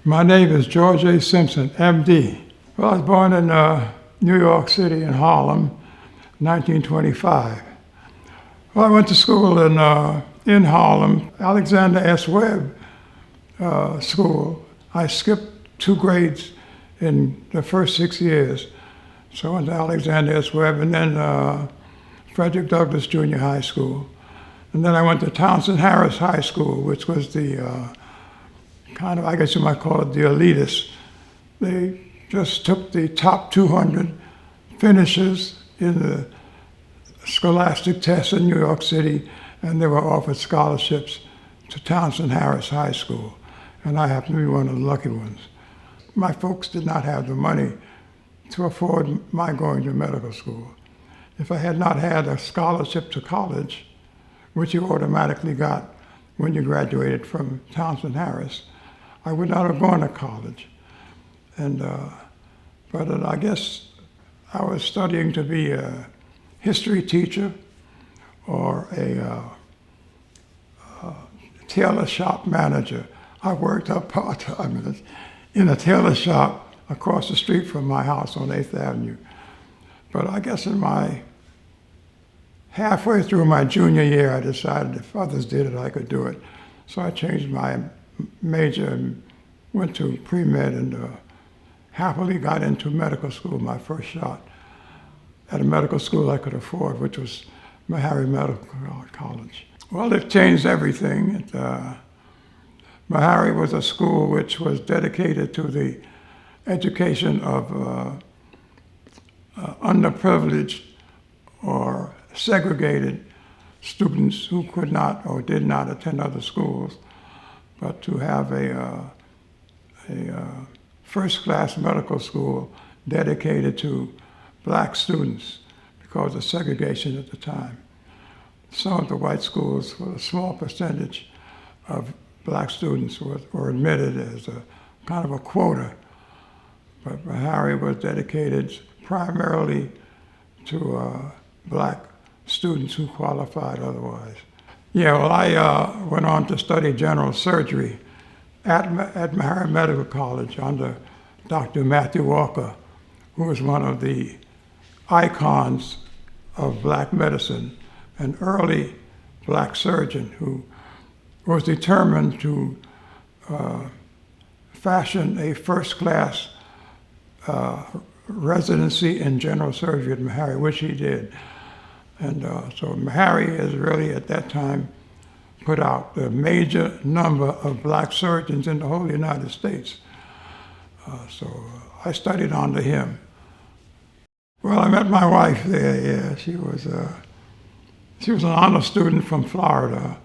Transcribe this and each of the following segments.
My name is George A. Simpson, MD. Well, I was born in New York City in Harlem, 1925. Well, I went to school in Harlem, Alexander S. Webb School. I skipped 2 grades in the first 6 years. So I went to Alexander S. Webb and then Frederick Douglass Junior High School. And then I went to Townsend Harris High School, which was the kind of, I guess you might call it the elitist. They just took the top 200 finishers in the scholastic tests in New York City, and they were offered scholarships to Townsend Harris High School. And I happened to be one of the lucky ones. My folks did not have the money to afford my going to medical school. If I had not had a scholarship to college, which you automatically got when you graduated from Townsend Harris, I would not have gone to college. And, but I guess I was studying to be a history teacher or a tailor shop manager. I worked up part-time in a tailor shop across the street from my house on 8th Avenue. But I guess halfway through my junior year, I decided if others did it, I could do it. So I changed my major and went to pre-med and happily got into medical school, my first shot at a medical school I could afford, which was Meharry Medical College. Well, it changed everything. Meharry was a school which was dedicated to the education of underprivileged or segregated students who could not or did not attend other schools, but to have a first-class medical school dedicated to black students because of segregation at the time. Some of the white schools, with a small percentage of black students were admitted as a kind of a quota, but Meharry was dedicated primarily to black students who qualified otherwise. Yeah, well, I went on to study general surgery at Meharry Medical College under Dr. Matthew Walker, who was one of the icons of black medicine, an early black surgeon who was determined to fashion a first-class residency in general surgery at Meharry, which he did. And so Meharry has really, at that time, put out the major number of black surgeons in the whole United States. So I studied under him. Well, I met my wife there, yeah. She was an honor student from Florida,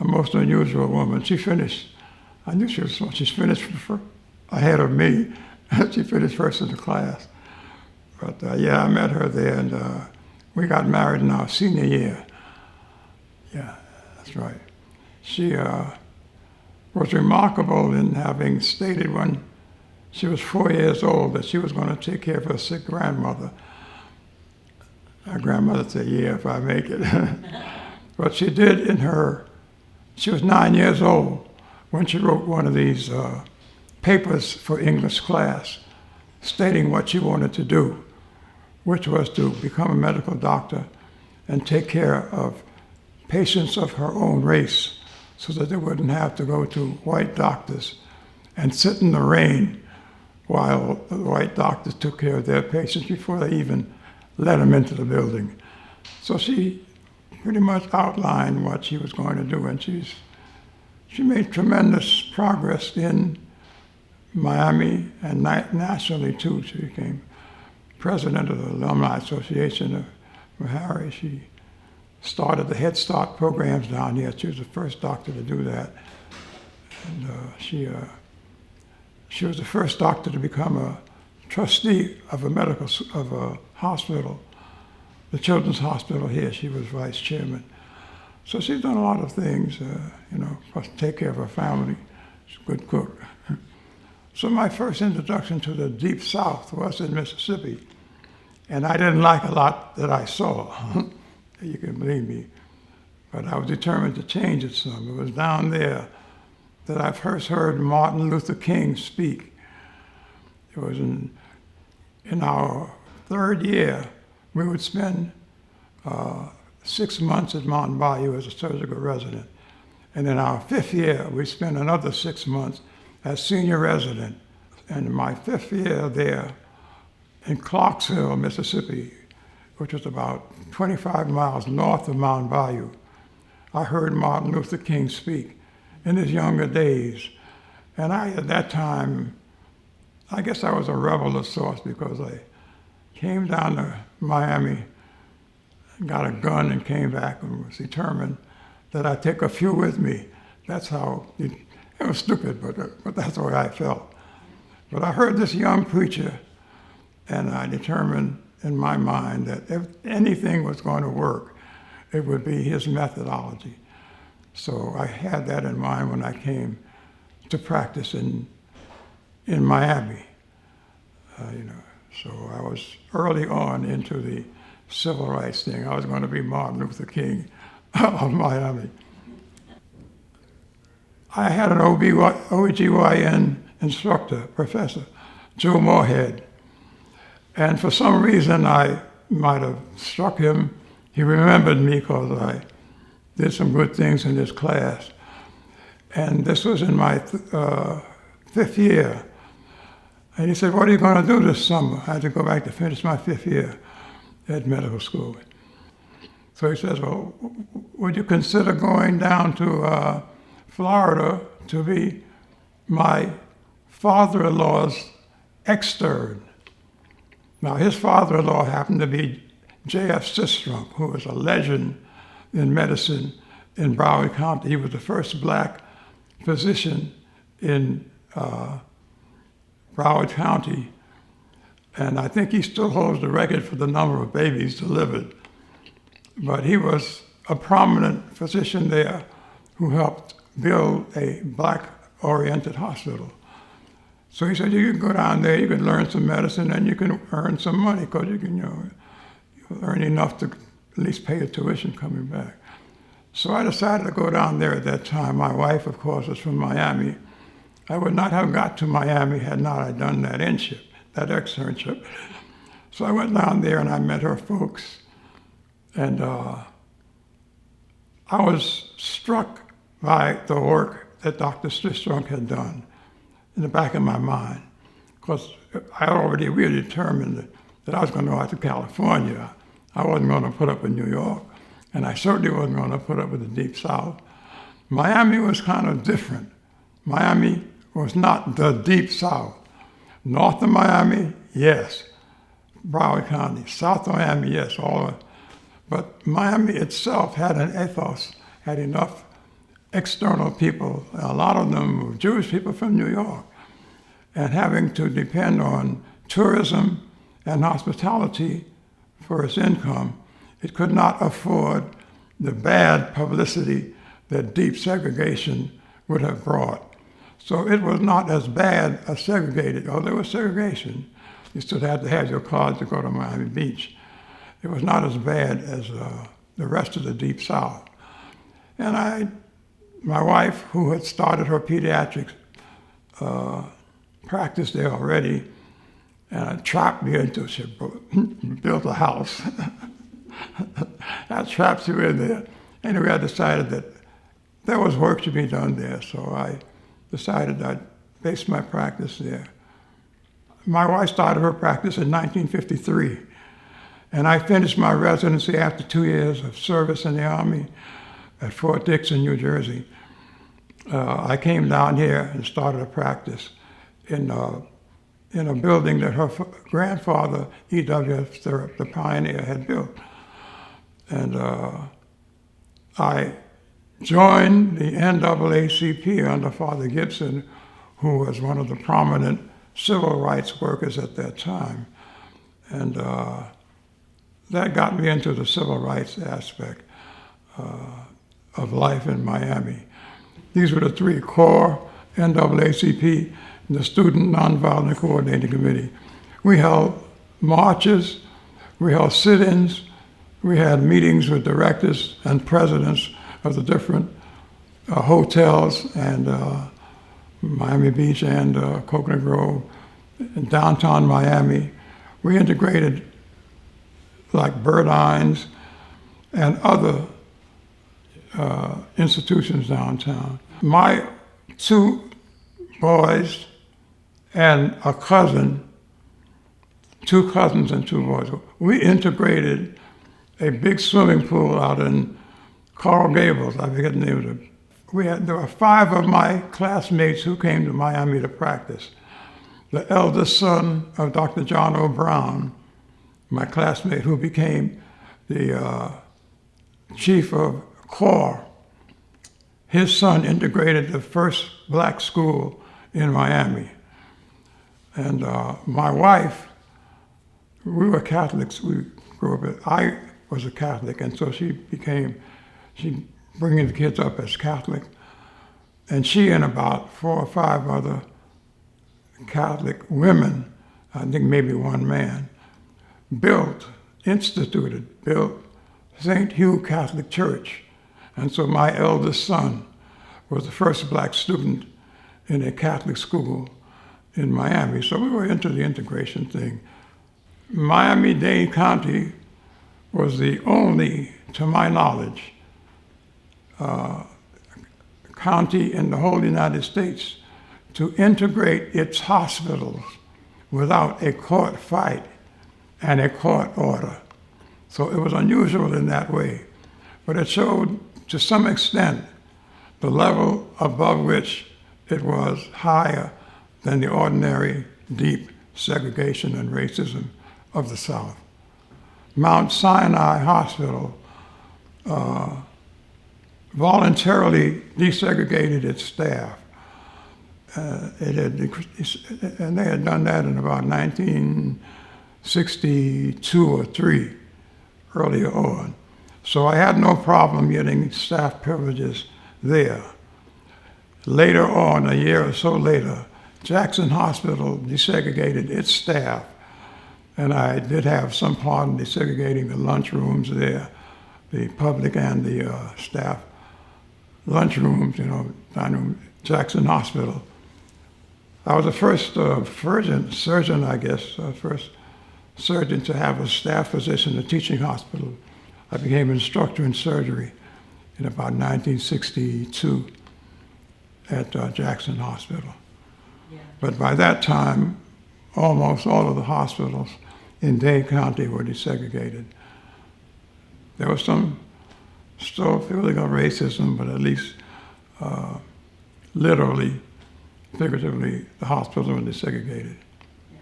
a most unusual woman. She finished, I knew she was, she's finished ahead of me. She finished first in the class. But yeah, I met her there, and we got married in our senior year. Yeah, that's right. She was remarkable in having stated when she was 4 years old that she was going to take care of her sick grandmother. Her grandmother said, yeah, if I make it. But she did she was 9 years old when she wrote one of these papers for English class stating what she wanted to do, which was to become a medical doctor and take care of patients of her own race so that they wouldn't have to go to white doctors and sit in the rain while the white doctors took care of their patients before they even let them into the building. So she pretty much outlined what she was going to do, and she made tremendous progress in Miami and nationally too. She became president of the Alumni Association of Meharry. She started the Head Start programs down here. She was the first doctor to do that. And she was the first doctor to become a trustee of a hospital, the Children's Hospital here. She was vice chairman. So she's done a lot of things, plus take care of her family. She's a good cook. So my first introduction to the Deep South was in Mississippi. And I didn't like a lot that I saw. You can believe me. But I was determined to change it some. It was down there that I first heard Martin Luther King speak. It was in our third year. We would spend 6 months at Mountain Bayou as a surgical resident. And in our fifth year, we spent another 6 months as senior resident. And in my fifth year there in Clarksville, Mississippi, which was about 25 miles north of Mountain Bayou, I heard Martin Luther King speak in his younger days. And at that time, I guess I was a rebel of sorts, because I came down to Miami, got a gun, and came back and was determined that I'd take a few with me. That's how, it was stupid, but that's the way I felt. But I heard this young preacher, and I determined in my mind that if anything was going to work, it would be his methodology. So I had that in mind when I came to practice in Miami. So I was early on into the civil rights thing. I was going to be Martin Luther King of Miami. I had an OBGYN instructor, Professor Joe Moorhead, and for some reason I might have struck him. He remembered me because I did some good things in his class. And this was in my fifth year. And he said, "What are you going to do this summer?" I had to go back to finish my fifth year at medical school. So he says, "Well, would you consider going down to Florida to be my father-in-law's extern?" Now, his father-in-law happened to be J.F. Sistrunk, who was a legend in medicine in Broward County. He was the first black physician in Broward County, and I think he still holds the record for the number of babies delivered. But he was a prominent physician there who helped build a black-oriented hospital. So he said, "You can go down there, you can learn some medicine, and you can earn some money, because you can, you'll earn enough to at least pay your tuition coming back." So I decided to go down there at that time. My wife, of course, was from Miami. I would not have got to Miami had not I done that externship. So I went down there and I met her folks, and I was struck by the work that Dr. Sistrunk had done in the back of my mind, because I already really determined that I was going to go out to California. I wasn't going to put up in New York, and I certainly wasn't going to put up with the Deep South. Miami was kind of different. Miami was not the Deep South. North of Miami, yes, Broward County. South of Miami, yes, all of it. But Miami itself had an ethos, had enough external people. A lot of them were Jewish people from New York, and having to depend on tourism and hospitality for its income, it could not afford the bad publicity that deep segregation would have brought. So it was not as bad as segregated. Oh, there was segregation. You still had to have your card to go to Miami Beach. It was not as bad as the rest of the Deep South. And my wife, who had started her pediatrics practice there already, trapped me into, she built a house. I trapped her in there. Anyway, I decided that there was work to be done there, so I decided I'd base my practice there. My wife started her practice in 1953, and I finished my residency after 2 years of service in the Army at Fort Dix in New Jersey. I came down here and started a practice in a building that her grandfather, E.W. Stirrup, the pioneer, had built. And I joined the NAACP under Father Gibson, who was one of the prominent civil rights workers at that time. And that got me into the civil rights aspect of life in Miami. These were the three core NAACP, the Student Nonviolent Coordinating Committee. We held marches, we held sit-ins, we had meetings with directors and presidents of the different hotels and Miami Beach and Coconut Grove, in downtown Miami. We integrated like Burdines and other institutions downtown. My two boys and a cousin, two cousins and two boys, we integrated a big swimming pool out in Coral Gables. I forget the name of it. There were 5 of my classmates who came to Miami to practice. The eldest son of Dr. John O. Brown, my classmate who became the chief of corps, his son integrated the first black school in Miami. And my wife, we were Catholics. We grew up. I was a Catholic, and so she bringing the kids up as Catholic. And she and about 4 or 5 other Catholic women, I think maybe one man, built St. Hugh Catholic Church. And so my eldest son was the first black student in a Catholic school in Miami. So we were into the integration thing. Miami-Dade County was the only, to my knowledge, county in the whole United States to integrate its hospitals without a court fight and a court order. So it was unusual in that way. But it showed, to some extent, the level above which it was higher than the ordinary deep segregation and racism of the South. Mount Sinai Hospital voluntarily desegregated its staff. And they had done that in about 1962 or 3, earlier on. So I had no problem getting staff privileges there. Later on, a year or so later, Jackson Hospital desegregated its staff, and I did have some part in desegregating the lunchrooms there, the public and the staff lunchrooms, dining room, Jackson Hospital. I was the first surgeon, I guess, first surgeon to have a staff position in a teaching hospital. I became instructor in surgery in about 1962 at Jackson Hospital. Yeah. But by that time, almost all of the hospitals in Dade County were desegregated. There was some still feeling of racism, but at least literally, figuratively, the hospitals were desegregated. Yeah.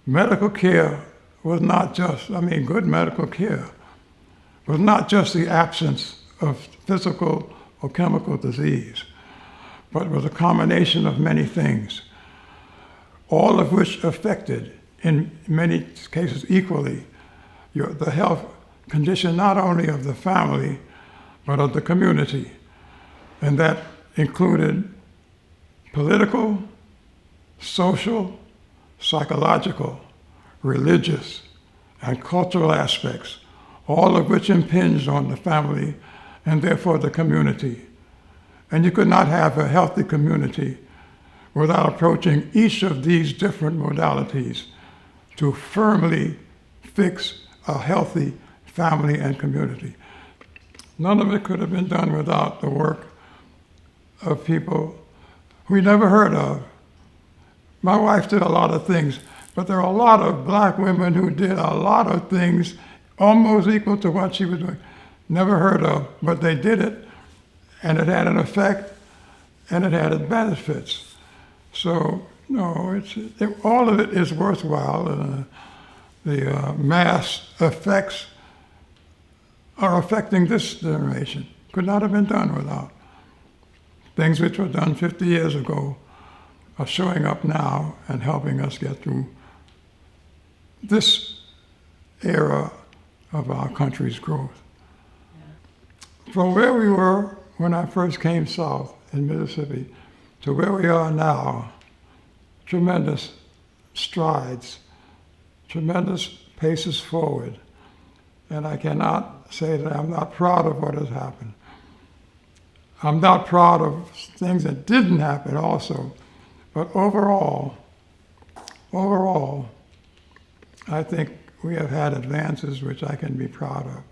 Medical care was not just, good medical care was not just the absence of physical or chemical disease, but was a combination of many things, all of which affected, in many cases equally, the health condition not only of the family, but of the community. And that included political, social, psychological, religious, and cultural aspects, all of which impinged on the family and therefore the community. And you could not have a healthy community without approaching each of these different modalities to firmly fix a healthy family and community. None of it could have been done without the work of people we never heard of. My wife did a lot of things, but there are a lot of black women who did a lot of things almost equal to what she was doing. Never heard of, but they did it, and it had an effect, and it had its benefits. So, no, all of it is worthwhile. The mass effects are affecting this generation. Could not have been done without. Things which were done 50 years ago are showing up now and helping us get through this era of our country's growth. Yeah. From where we were when I first came south in Mississippi to where we are now, tremendous strides, tremendous paces forward. And I cannot say that I'm not proud of what has happened. I'm not proud of things that didn't happen also, but overall, I think we have had advances which I can be proud of.